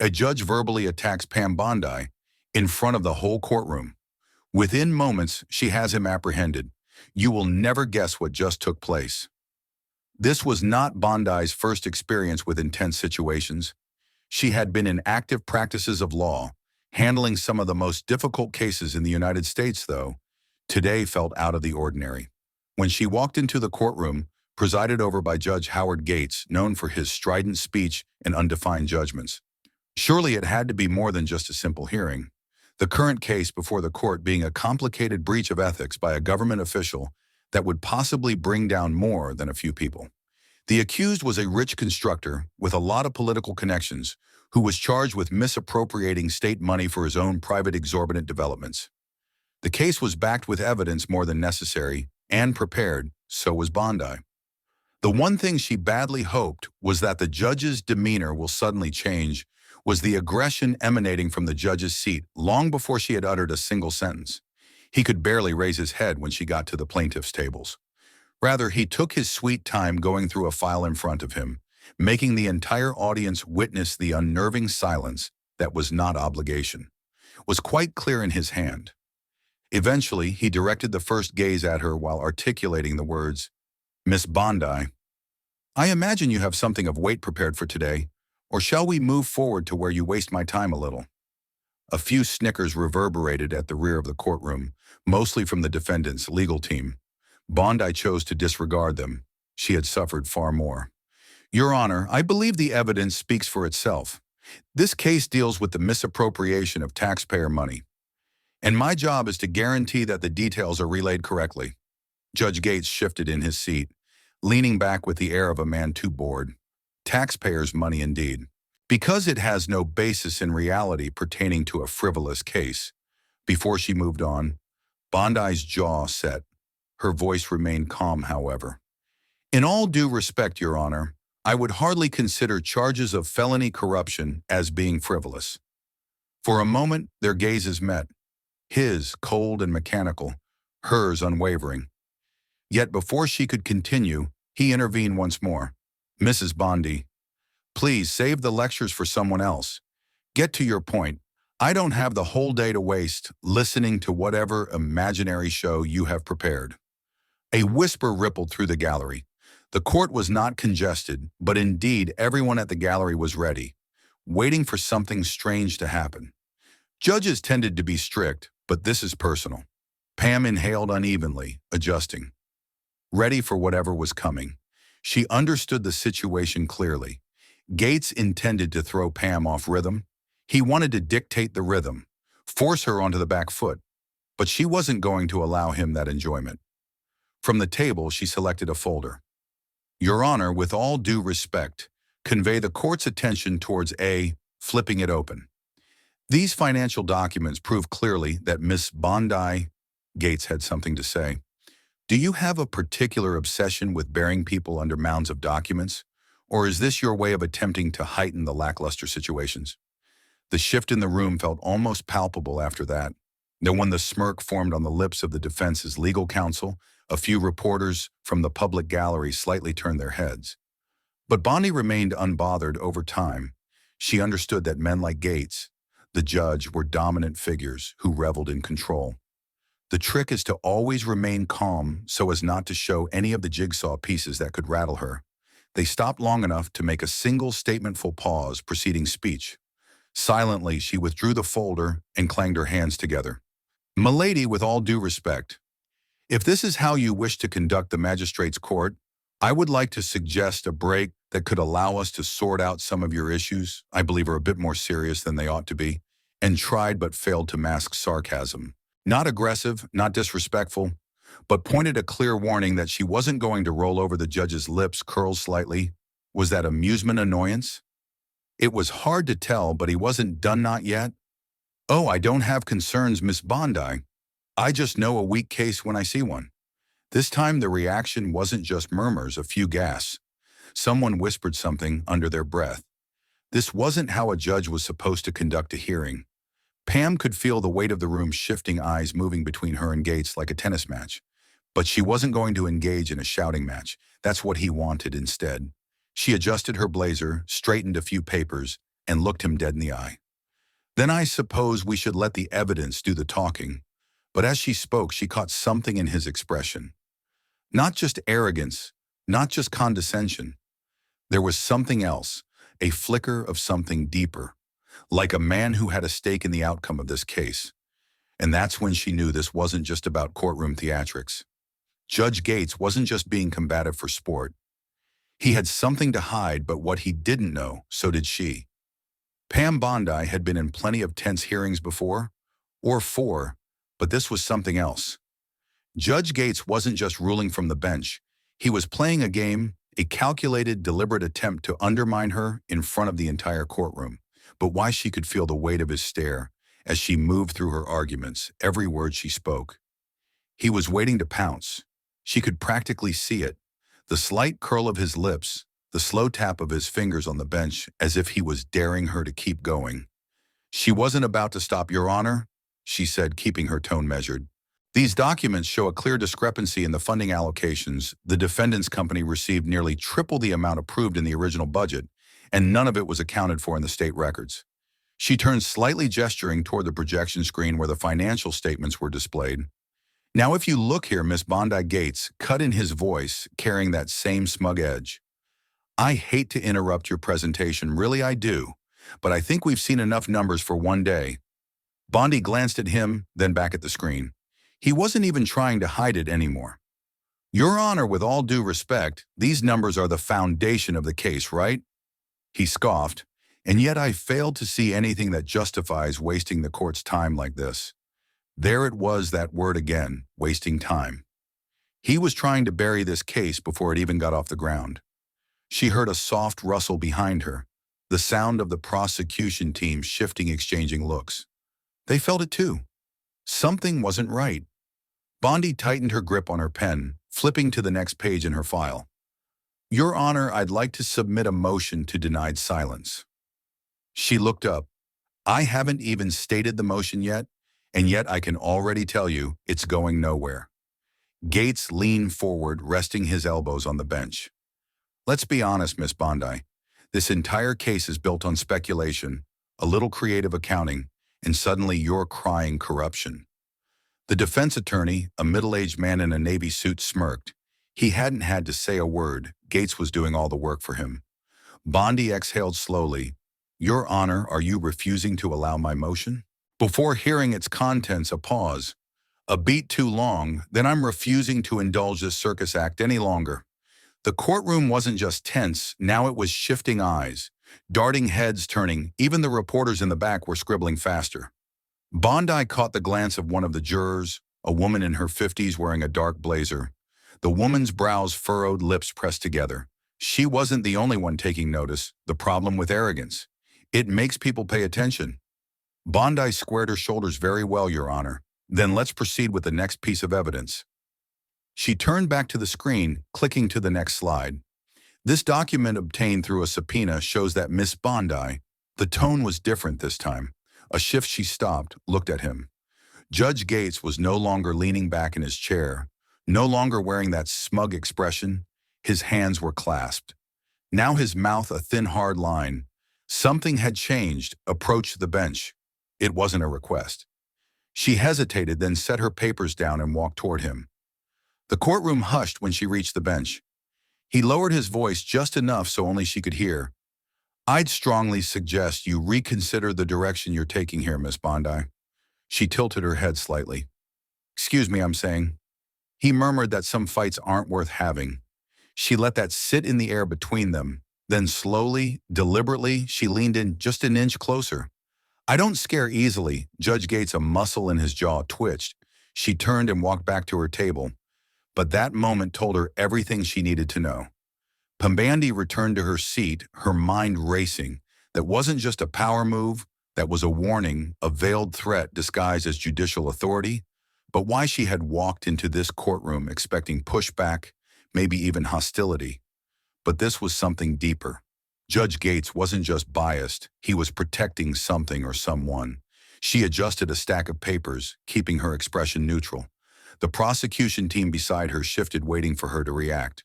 A judge verbally attacks Pam Bondi in front of the whole courtroom. Within moments, she has him apprehended. You will never guess what just took place. This was not Bondi's first experience with intense situations. She had been in active practices of law, handling some of the most difficult cases in the United States, though. Today felt out of the ordinary. When she walked into the courtroom, presided over by Judge Howard Gates, known for his strident speech and undefined judgments. Surely it had to be more than just a simple hearing. The current case before the court being a complicated breach of ethics by a government official that would possibly bring down more than a few people. The accused was a rich constructor with a lot of political connections who was charged with misappropriating state money for his own private exorbitant developments. The case was backed with evidence more than necessary and prepared, so was Bondi. The one thing she badly hoped was that the judge's demeanor will suddenly change was the aggression emanating from the judge's seat long before she had uttered a single sentence. He could barely raise his head when she got to the plaintiff's tables. Rather, he took his sweet time going through a file in front of him, making the entire audience witness the unnerving silence that was not obligation, was quite clear in his hand. Eventually, he directed the first gaze at her while articulating the words, "Miss Bondi, I imagine you have something of weight prepared for today, or shall we move forward to where you waste my time a little?" A few snickers reverberated at the rear of the courtroom, mostly from the defendant's legal team. Bondi chose to disregard them. She had suffered far more. "Your Honor, I believe the evidence speaks for itself. This case deals with the misappropriation of taxpayer money, and my job is to guarantee that the details are relayed correctly." Judge Gates shifted in his seat, leaning back with the air of a man too bored. Taxpayers' money indeed. Because it has no basis in reality pertaining to a frivolous case. Before she moved on, Bondi's jaw set. Her voice remained calm, however. "In all due respect, Your Honor, I would hardly consider charges of felony corruption as being frivolous." For a moment, their gazes met. His cold and mechanical, hers unwavering. Yet before she could continue, he intervened once more. "Mrs. Bondi, please save the lectures for someone else. Get to your point. I don't have the whole day to waste listening to whatever imaginary show you have prepared." A whisper rippled through the gallery. The court was not congested, but indeed everyone at the gallery was ready, waiting for something strange to happen. Judges tended to be strict, but this is personal. Pam inhaled unevenly, adjusting, ready for whatever was coming. She understood the situation clearly. Gates intended to throw Pam off rhythm. He wanted to dictate the rhythm, force her onto the back foot, but she wasn't going to allow him that enjoyment. From the table, she selected a folder. "Your Honor, with all due respect, convey the court's attention towards A, flipping it open. These financial documents prove clearly that Miss Bondi," Gates had something to say. "Do you have a particular obsession with burying people under mounds of documents? Or is this your way of attempting to heighten the lackluster situations?" The shift in the room felt almost palpable after that. Then when the smirk formed on the lips of the defense's legal counsel, a few reporters from the public gallery slightly turned their heads. But Bondi remained unbothered over time. She understood that men like Gates, the judge, were dominant figures who reveled in control. The trick is to always remain calm so as not to show any of the jigsaw pieces that could rattle her. They stopped long enough to make a single statementful pause preceding speech. Silently, she withdrew the folder and clanged her hands together. "Milady, with all due respect, if this is how you wish to conduct the magistrate's court, I would like to suggest a break that could allow us to sort out some of your issues, I believe are a bit more serious than they ought to be," and tried but failed to mask sarcasm. Not aggressive, not disrespectful, but pointed a clear warning that she wasn't going to roll over. The judge's lips curled slightly. Was that amusement, annoyance? It was hard to tell, but he wasn't done not yet. "Oh, I don't have concerns, Miss Bondi. I just know a weak case when I see one." This time the reaction wasn't just murmurs, a few gasps. Someone whispered something under their breath. This wasn't how a judge was supposed to conduct a hearing. Pam could feel the weight of the room shifting, eyes moving between her and Gates like a tennis match. But she wasn't going to engage in a shouting match. That's what he wanted instead. She adjusted her blazer, straightened a few papers, and looked him dead in the eye. "Then I suppose we should let the evidence do the talking." But as she spoke, she caught something in his expression. Not just arrogance, not just condescension. There was something else, a flicker of something deeper, like a man who had a stake in the outcome of this case. And that's when she knew this wasn't just about courtroom theatrics. Judge Gates wasn't just being combative for sport. He had something to hide, but what he didn't know, so did she. Pam Bondi had been in plenty of tense hearings before, or four, but this was something else. Judge Gates wasn't just ruling from the bench. He was playing a game, a calculated, deliberate attempt to undermine her in front of the entire courtroom. But why she could feel the weight of his stare as she moved through her arguments, every word she spoke. He was waiting to pounce. She could practically see it. The slight curl of his lips, the slow tap of his fingers on the bench, as if he was daring her to keep going. "She wasn't about to stop, Your Honor," she said, keeping her tone measured. "These documents show a clear discrepancy in the funding allocations. The defendant's company received nearly triple the amount approved in the original budget, and none of it was accounted for in the state records." She turned slightly, gesturing toward the projection screen where the financial statements were displayed. "Now if you look here," Miss Bondi, Gates cut in his voice, carrying that same smug edge. "I hate to interrupt your presentation, really I do, but I think we've seen enough numbers for one day." Bondi glanced at him, then back at the screen. He wasn't even trying to hide it anymore. "Your Honor, with all due respect, these numbers are the foundation of the case, right?" He scoffed. "And yet I failed to see anything that justifies wasting the court's time like this." There it was, that word again, wasting time. He was trying to bury this case before it even got off the ground. She heard a soft rustle behind her, the sound of the prosecution team shifting, exchanging looks. They felt it too. Something wasn't right. Bondi tightened her grip on her pen, flipping to the next page in her file. "Your Honor, I'd like to submit a motion to deny silence." She looked up. "I haven't even stated the motion yet, and yet I can already tell you it's going nowhere." Gates leaned forward, resting his elbows on the bench. "Let's be honest, Miss Bondi. This entire case is built on speculation, a little creative accounting, and suddenly you're crying corruption." The defense attorney, a middle-aged man in a navy suit, smirked. He hadn't had to say a word. Gates was doing all the work for him. Bondi exhaled slowly. "Your Honor, are you refusing to allow my motion?" Before hearing its contents, a pause. "A beat too long, then I'm refusing to indulge this circus act any longer." The courtroom wasn't just tense, now it was shifting eyes, darting heads turning. Even the reporters in the back were scribbling faster. Bondi caught the glance of one of the jurors, a woman in her 50s wearing a dark blazer. The woman's brows furrowed, lips pressed together. She wasn't the only one taking notice. The problem with arrogance. It makes people pay attention. Bondi squared her shoulders. "Very well, Your Honor. Then let's proceed with the next piece of evidence." She turned back to the screen, clicking to the next slide. "This document obtained through a subpoena shows that Miss Bondi." The tone was different this time. A shift. She stopped, looked at him. Judge Gates was no longer leaning back in his chair, no longer wearing that smug expression. His hands were clasped. Now his mouth a thin, hard line. Something had changed. Approached the bench. It wasn't a request. She hesitated, then set her papers down and walked toward him. The courtroom hushed when she reached the bench. He lowered his voice just enough so only she could hear. "I'd strongly suggest you reconsider the direction you're taking here, Miss Bondi." She tilted her head slightly. "Excuse me, I'm saying." He murmured that some fights aren't worth having. She let that sit in the air between them. Then slowly, deliberately, she leaned in just an inch closer. "I don't scare easily." Judge Gates, a muscle in his jaw, twitched. She turned and walked back to her table. But that moment told her everything she needed to know. Pam Bondi returned to her seat, her mind racing. That wasn't just a power move. That was a warning, a veiled threat disguised as judicial authority. But why she had walked into this courtroom expecting pushback, maybe even hostility. But this was something deeper. Judge Gates wasn't just biased, he was protecting something or someone. She adjusted a stack of papers, keeping her expression neutral. The prosecution team beside her shifted, waiting for her to react.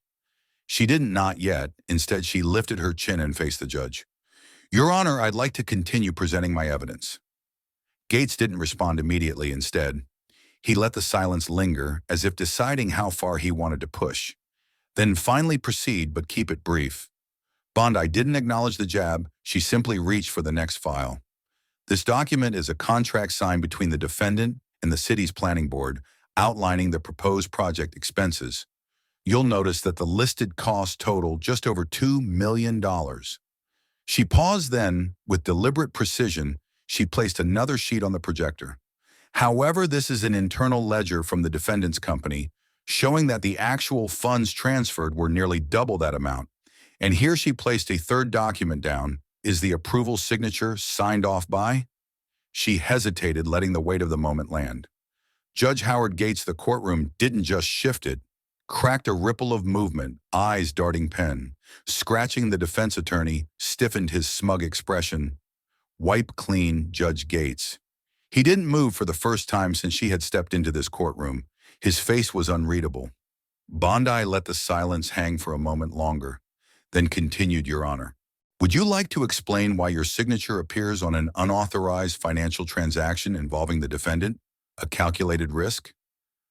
She didn't, not yet. Instead, she lifted her chin and faced the judge. Your Honor, I'd like to continue presenting my evidence. Gates didn't respond immediately. Instead, he let the silence linger as if deciding how far he wanted to push. Then finally proceed, but keep it brief. Bondi didn't acknowledge the jab. She simply reached for the next file. This document is a contract signed between the defendant and the city's planning board outlining the proposed project expenses. You'll notice that the listed costs total just over $2 million. She paused, then, with deliberate precision, she placed another sheet on the projector. However, this is an internal ledger from the defendant's company, showing that the actual funds transferred were nearly double that amount. And here she placed a third document down. Is the approval signature signed off by? She hesitated, letting the weight of the moment land. Judge Howard Gates, the courtroom, didn't just shift it, cracked a ripple of movement, eyes darting pen. Scratching the defense attorney, stiffened his smug expression. Wipe clean, Judge Gates. He didn't move for the first time since she had stepped into this courtroom. His face was unreadable. Bondi let the silence hang for a moment longer, then continued, Your Honor. Would you like to explain why your signature appears on an unauthorized financial transaction involving the defendant, a calculated risk?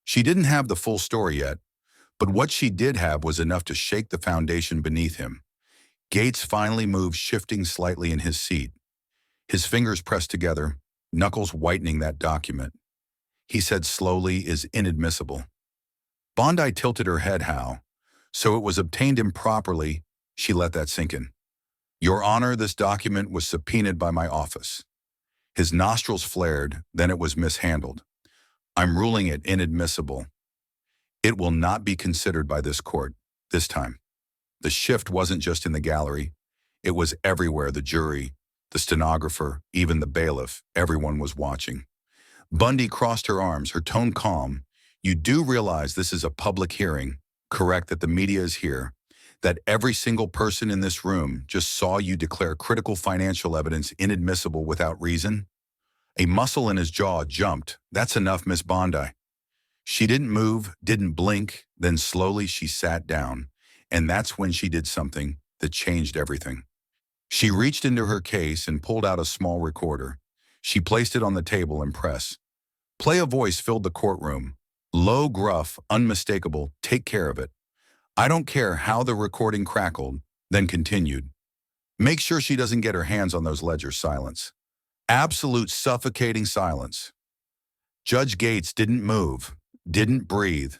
She didn't have the full story yet, but what she did have was enough to shake the foundation beneath him. Gates finally moved, shifting slightly in his seat. His fingers pressed together, knuckles whitening that document. He said slowly, is inadmissible. Bondi tilted her head. How? So it was obtained improperly. She let that sink in. Your Honor, this document was subpoenaed by my office. His nostrils flared, then it was mishandled. I'm ruling it inadmissible. It will not be considered by this court, this time. The shift wasn't just in the gallery. It was everywhere. The jury, the stenographer, even the bailiff, everyone was watching. Bondi crossed her arms, her tone calm. You do realize this is a public hearing, correct, that the media is here, that every single person in this room just saw you declare critical financial evidence inadmissible without reason? A muscle in his jaw jumped. That's enough, Miss Bondi. She didn't move, didn't blink, then slowly she sat down, and that's when she did something that changed everything. She reached into her case and pulled out a small recorder. She placed it on the table and pressed. Play. A voice filled the courtroom. Low, gruff, unmistakable. Take care of it. I don't care how the recording crackled, then continued. Make sure she doesn't get her hands on those ledgers. Silence. Absolute suffocating silence. Judge Gates didn't move, didn't breathe.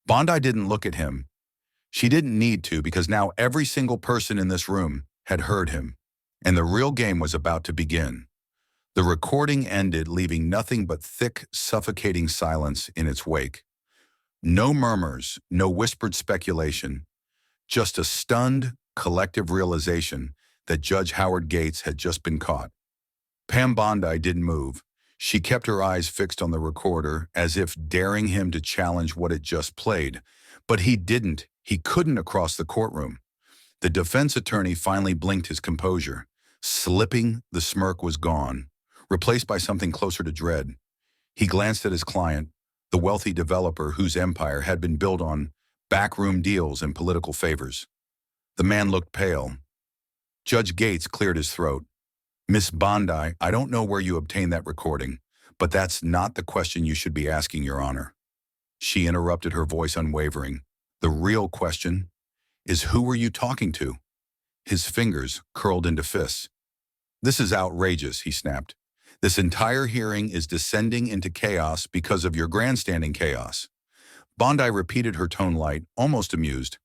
Bondi didn't look at him. She didn't need to, because now every single person in this room had heard him, and the real game was about to begin. The recording ended, leaving nothing but thick, suffocating silence in its wake. No murmurs, no whispered speculation, just a stunned, collective realization that Judge Howard Gates had just been caught. Pam Bondi didn't move. She kept her eyes fixed on the recorder, as if daring him to challenge what it just played. But he didn't. He couldn't across the courtroom. The defense attorney finally blinked his composure. Slipping, the smirk was gone, replaced by something closer to dread. He glanced at his client, the wealthy developer whose empire had been built on backroom deals and political favors. The man looked pale. Judge Gates cleared his throat. Miss Bondi, I don't know where you obtained that recording, but that's not the question you should be asking, Your Honor. She interrupted, her voice unwavering. The real question is, who were you talking to? His fingers curled into fists. This is outrageous, he snapped. This entire hearing is descending into chaos because of your grandstanding chaos. Bondi repeated, her tone light, almost amused.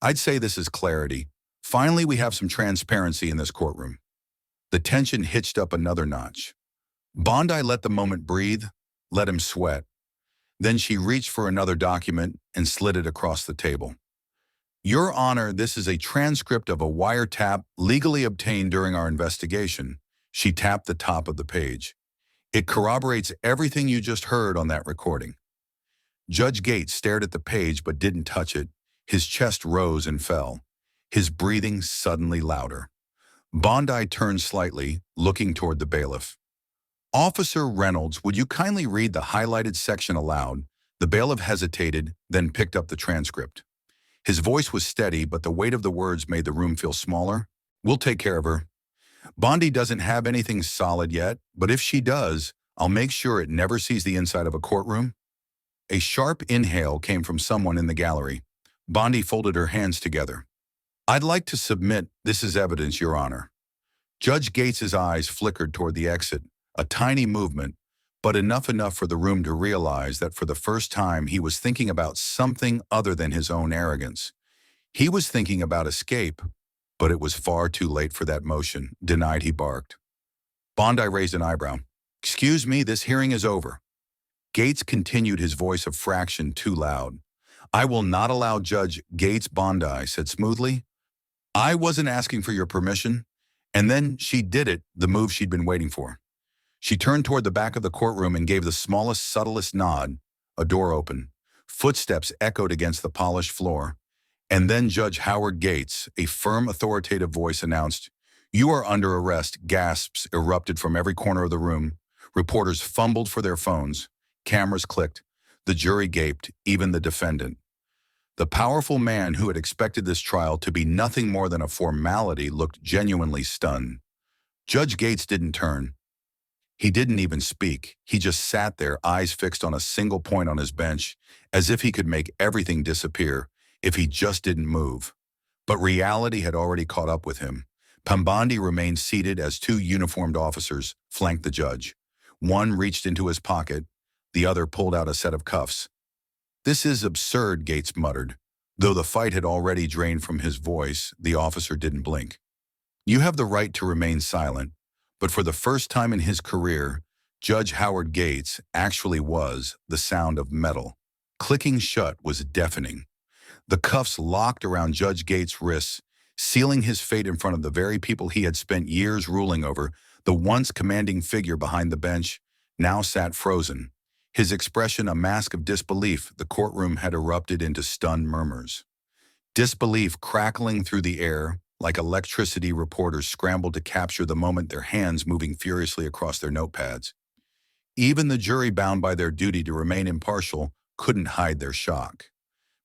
I'd say this is clarity. Finally, we have some transparency in this courtroom. The tension hitched up another notch. Bondi let the moment breathe, let him sweat. Then she reached for another document and slid it across the table. Your Honor, this is a transcript of a wiretap legally obtained during our investigation. She tapped the top of the page. It corroborates everything you just heard on that recording. Judge Gates stared at the page but didn't touch it. His chest rose and fell, his breathing suddenly louder. Bondi turned slightly, looking toward the bailiff. Officer Reynolds, would you kindly read the highlighted section aloud? The bailiff hesitated, then picked up the transcript. His voice was steady, but the weight of the words made the room feel smaller. We'll take care of her. Bondi doesn't have anything solid yet, but if she does, I'll make sure it never sees the inside of a courtroom. A sharp inhale came from someone in the gallery. Bondi folded her hands together. I'd like to submit this as evidence, Your Honor. Judge Gates's eyes flickered toward the exit, a tiny movement, but enough for the room to realize that for the first time he was thinking about something other than his own arrogance. He was thinking about escape, but it was far too late for that motion. Denied, he barked. Bondi raised an eyebrow. Excuse me, this hearing is over. Gates continued, his voice a fraction too loud. I will not allow Judge Gates. Bondi said smoothly. I wasn't asking for your permission. And then she did it, the move she'd been waiting for. She turned toward the back of the courtroom and gave the smallest, subtlest nod. A door opened. Footsteps echoed against the polished floor. And then Judge Howard Gates, a firm, authoritative voice, announced, You are under arrest. Gasps erupted from every corner of the room. Reporters fumbled for their phones. Cameras clicked. The jury gaped, even the defendant. The powerful man who had expected this trial to be nothing more than a formality looked genuinely stunned. Judge Gates didn't turn. He didn't even speak. He just sat there, eyes fixed on a single point on his bench, as if he could make everything disappear if he just didn't move. But reality had already caught up with him. Pam Bondi remained seated as two uniformed officers flanked the judge. One reached into his pocket. The other pulled out a set of cuffs. This is absurd, Gates muttered. Though the fight had already drained from his voice, the officer didn't blink. You have the right to remain silent, but for the first time in his career, Judge Howard Gates actually was the sound of metal. Clicking shut was deafening. The cuffs locked around Judge Gates' wrists, sealing his fate in front of the very people he had spent years ruling over. The once commanding figure behind the bench now sat frozen. His expression a mask of disbelief. The courtroom had erupted into stunned murmurs. Disbelief crackling through the air, like electricity. Reporters scrambled to capture the moment, their hands moving furiously across their notepads. Even the jury, bound by their duty to remain impartial, couldn't hide their shock.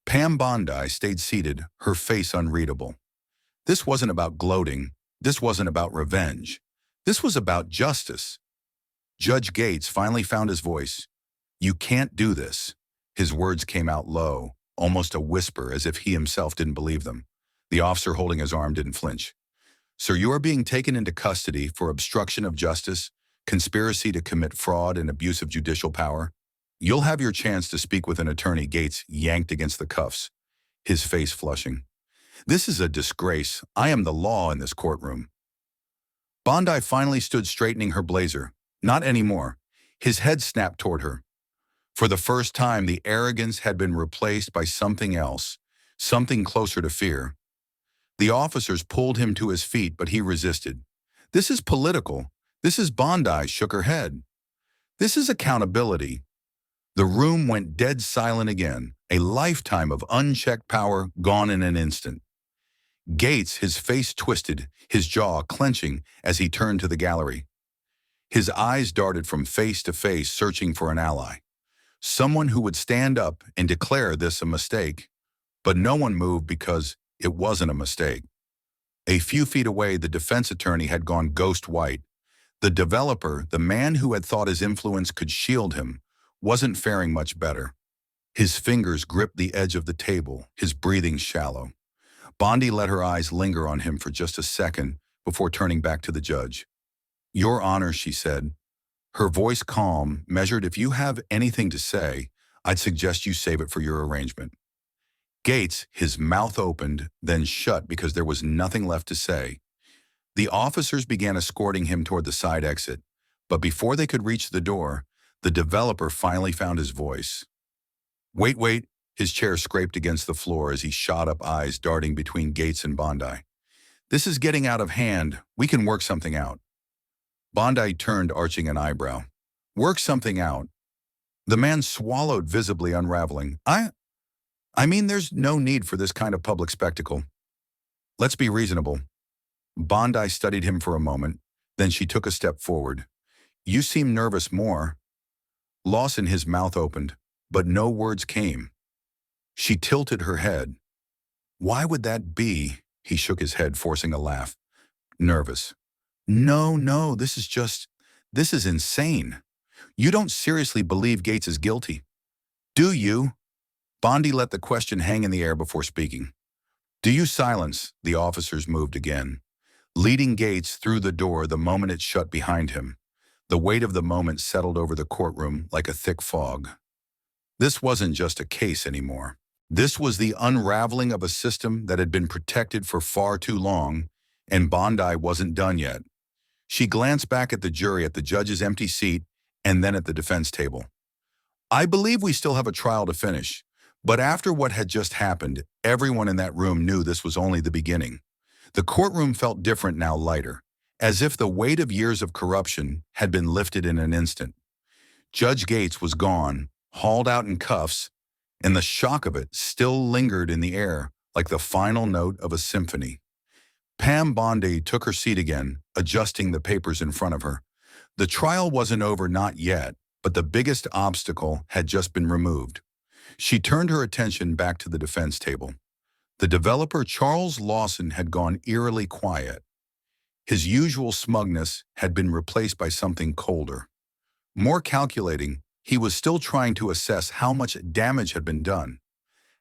Pam Bondi stayed seated, her face unreadable. This wasn't about gloating. This wasn't about revenge. This was about justice. Judge Gates finally found his voice. You can't do this. His words came out low, almost a whisper, as if he himself didn't believe them. The officer holding his arm didn't flinch. Sir, you are being taken into custody for obstruction of justice, conspiracy to commit fraud, and abuse of judicial power. You'll have your chance to speak with an attorney. Gates yanked against the cuffs, his face flushing. This is a disgrace. I am the law in this courtroom. Bondi finally stood, straightening her blazer. Not anymore. His head snapped toward her. For the first time, the arrogance had been replaced by something else, something closer to fear. The officers pulled him to his feet, but he resisted. This is political. This is. Bondi shook her head. This is accountability. The room went dead silent again, a lifetime of unchecked power gone in an instant. Gates, his face twisted, his jaw clenching as he turned to the gallery. His eyes darted from face to face, searching for an ally. Someone who would stand up and declare this a mistake. But no one moved because it wasn't a mistake. A few feet away, the defense attorney had gone ghost white. The developer, the man who had thought his influence could shield him, wasn't faring much better. His fingers gripped the edge of the table, his breathing shallow. Bondi let her eyes linger on him for just a second before turning back to the judge. Your Honor, she said, her voice calm, measured. If you have anything to say, I'd suggest you save it for your arrangement. Gates, his mouth opened, then shut because there was nothing left to say. The officers began escorting him toward the side exit, but before they could reach the door, the developer finally found his voice. Wait. His chair scraped against the floor as he shot up, eyes darting between Gates and Bondi. This is getting out of hand. We can work something out. Bondi turned, arching an eyebrow. Work something out? The man swallowed, visibly unraveling. I mean, there's no need for this kind of public spectacle. Let's be reasonable. Bondi studied him for a moment, then she took a step forward. You seem nervous. More. Lawson, his mouth opened, but no words came. She tilted her head. Why would that be? He shook his head, forcing a laugh. Nervous. No, no, this is insane. You don't seriously believe Gates is guilty, do you? Bondi let the question hang in the air before speaking. Do you silence? The officers moved again, leading Gates through the door the moment it shut behind him. The weight of the moment settled over the courtroom like a thick fog. This wasn't just a case anymore. This was the unraveling of a system that had been protected for far too long, and Bondi wasn't done yet. She glanced back at the jury, at the judge's empty seat, and then at the defense table. I believe we still have a trial to finish, but after what had just happened, everyone in that room knew this was only the beginning. The courtroom felt different now, lighter, as if the weight of years of corruption had been lifted in an instant. Judge Gates was gone, hauled out in cuffs, and the shock of it still lingered in the air like the final note of a symphony. Pam Bondi took her seat again, adjusting the papers in front of her. The trial wasn't over, not yet, but the biggest obstacle had just been removed. She turned her attention back to the defense table. The developer Charles Lawson had gone eerily quiet. His usual smugness had been replaced by something colder. More calculating, he was still trying to assess how much damage had been done,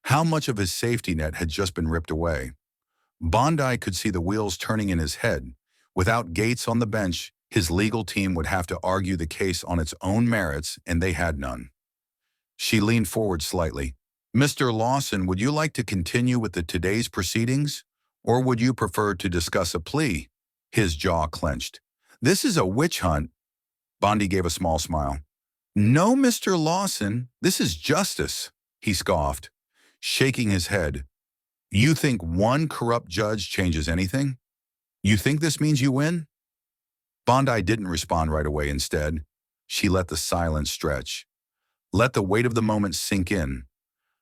how much of his safety net had just been ripped away. Bondi could see the wheels turning in his head. Without Gates on the bench, his legal team would have to argue the case on its own merits, and they had none. She leaned forward slightly. Mr. Lawson, would you like to continue with today's proceedings, or would you prefer to discuss a plea? His jaw clenched. This is a witch hunt. Bondi gave a small smile. No, Mr. Lawson, this is justice, he scoffed, shaking his head. You think one corrupt judge changes anything? You think this means you win? Bondi didn't respond right away. Instead, she let the silence stretch. Let the weight of the moment sink in.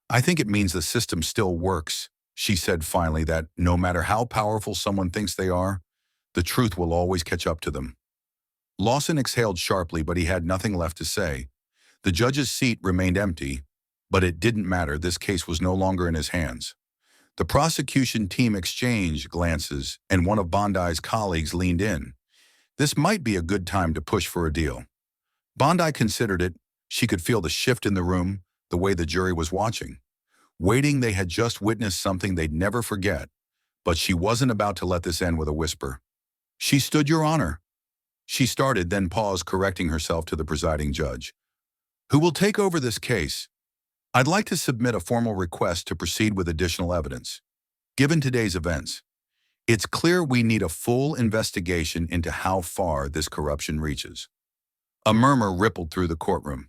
I think it means the system still works, she said finally, that no matter how powerful someone thinks they are, the truth will always catch up to them. Lawson exhaled sharply, but he had nothing left to say. The judge's seat remained empty, but it didn't matter. This case was no longer in his hands. The prosecution team exchanged glances, and one of Bondi's colleagues leaned in. This might be a good time to push for a deal. Bondi considered it. She could feel the shift in the room, the way the jury was watching. Waiting, they had just witnessed something they'd never forget. But she wasn't about to let this end with a whisper. She stood, Your Honor. She started, then paused, correcting herself to the presiding judge. Who will take over this case? I'd like to submit a formal request to proceed with additional evidence. Given today's events, it's clear we need a full investigation into how far this corruption reaches. A murmur rippled through the courtroom.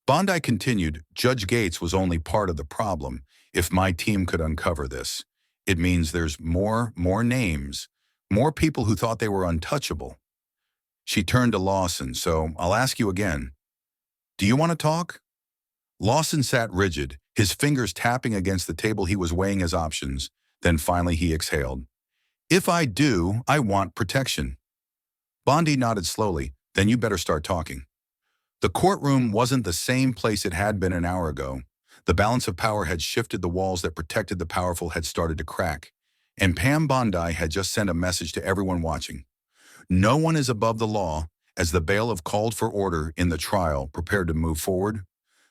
Bondi continued, Judge Gates was only part of the problem. If my team could uncover this, it means there's more names, more people who thought they were untouchable. She turned to Lawson, so I'll ask you again. Do you want to talk? Lawson sat rigid, his fingers tapping against the table. He was weighing his options. Then finally he exhaled. If I do, I want protection. Bondi nodded slowly. Then you better start talking. The courtroom wasn't the same place it had been an hour ago. The balance of power had shifted. The walls that protected the powerful had started to crack. And Pam Bondi had just sent a message to everyone watching. No one is above the law. As the bailiff called for order in the trial, prepared to move forward,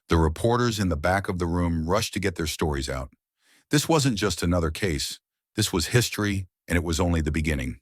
the reporters in the back of the room rushed to get their stories out. This wasn't just another case. This was history, and it was only the beginning.